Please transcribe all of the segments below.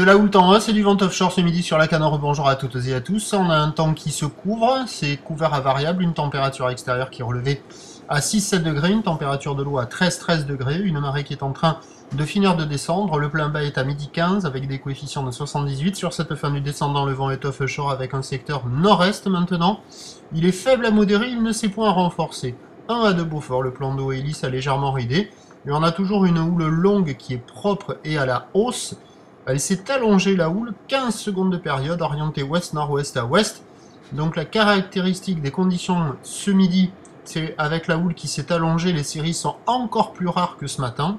De la houle en hausse et du vent offshore ce midi sur la Canore. Bonjour à toutes et à tous. On a un temps qui se couvre, c'est couvert à variable, une température extérieure qui est relevée à 6-7 degrés, une température de l'eau à 13-13 degrés, une marée qui est en train de finir de descendre. Le plein bas est à midi 15 avec des coefficients de 78. Sur cette fin du descendant, le vent est offshore avec un secteur nord-est maintenant. Il est faible à modéré, il ne s'est point renforcé. 1 à de Beaufort, le plan d'eau est lisse, a légèrement ridé. Et on a toujours une houle longue qui est propre et à la hausse. Elle s'est allongée la houle, 15 secondes de période, orientée ouest-nord-ouest à ouest. Donc la caractéristique des conditions ce midi, c'est avec la houle qui s'est allongée, les séries sont encore plus rares que ce matin,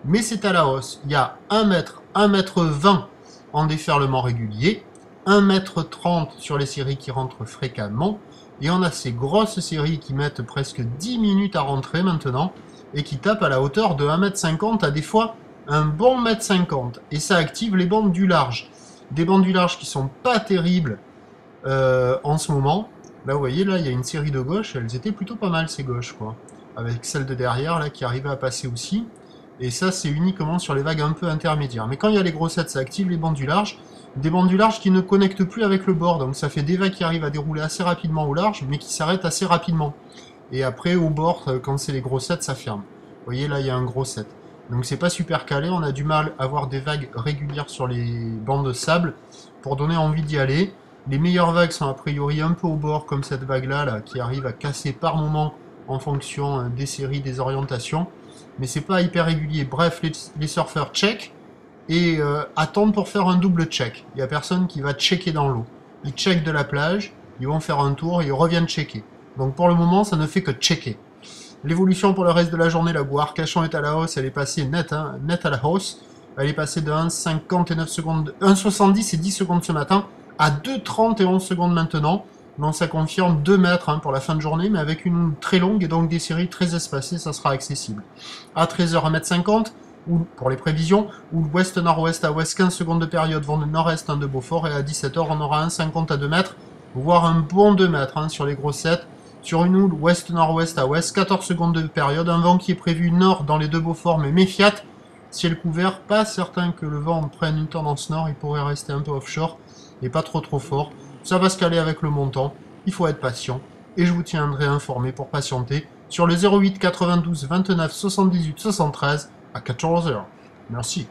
mais c'est à la hausse. Il y a 1 mètre, 1 mètre 20 en déferlement régulier, 1 mètre 30 sur les séries qui rentrent fréquemment, et on a ces grosses séries qui mettent presque 10 minutes à rentrer maintenant, et qui tapent à la hauteur de 1,50 m à des fois un bon 1,50 m, et ça active les bandes du large. Des bandes du large qui sont pas terribles en ce moment. Là, vous voyez, là, il y a une série de gauche, elles étaient plutôt pas mal, ces gauches, quoi. Avec celle de derrière, là, qui arrivait à passer aussi. Et ça, c'est uniquement sur les vagues un peu intermédiaires. Mais quand il y a les grossettes, ça active les bandes du large. Des bandes du large qui ne connectent plus avec le bord, donc ça fait des vagues qui arrivent à dérouler assez rapidement au large, mais qui s'arrêtent assez rapidement. Et après, au bord, quand c'est les grossettes, ça ferme. Vous voyez, là, il y a un gros set. Donc c'est pas super calé, on a du mal à avoir des vagues régulières sur les bancs de sable pour donner envie d'y aller. Les meilleures vagues sont a priori un peu au bord, comme cette vague-là, là, qui arrive à casser par moment en fonction des séries, des orientations. Mais c'est pas hyper régulier. Bref, les surfeurs check et attendent pour faire un double check. Il n'y a personne qui va checker dans l'eau. Ils checkent de la plage, ils vont faire un tour et ils reviennent checker. Donc pour le moment, ça ne fait que checker. L'évolution pour le reste de la journée, la boue Arcachon est à la hausse, elle est passée net à la hausse. Elle est passée de 1,59 secondes, 1,70 et 10 secondes ce matin à 2,30 et 11 secondes maintenant. Donc ça confirme 2 mètres pour la fin de journée, mais avec une houle très longue et donc des séries très espacées, ça sera accessible. À 13h, 1,50 m, pour les prévisions, ou ouest-nord-ouest à ouest, 15 secondes de période, vent de nord-est de Beaufort, et à 17h, on aura 1,50 à 2 mètres, voire un bon 2 mètres sur les grossettes. Sur une houle ouest-nord-ouest à ouest, 14 secondes de période, un vent qui est prévu nord dans les deux Beauforts, mais méfiat, ciel couvert, pas certain que le vent prenne une tendance nord, il pourrait rester un peu offshore, et pas trop fort. Ça va se caler avec le montant, il faut être patient, et je vous tiendrai informé pour patienter sur le 08 92 29 78 73 à 14h. Merci.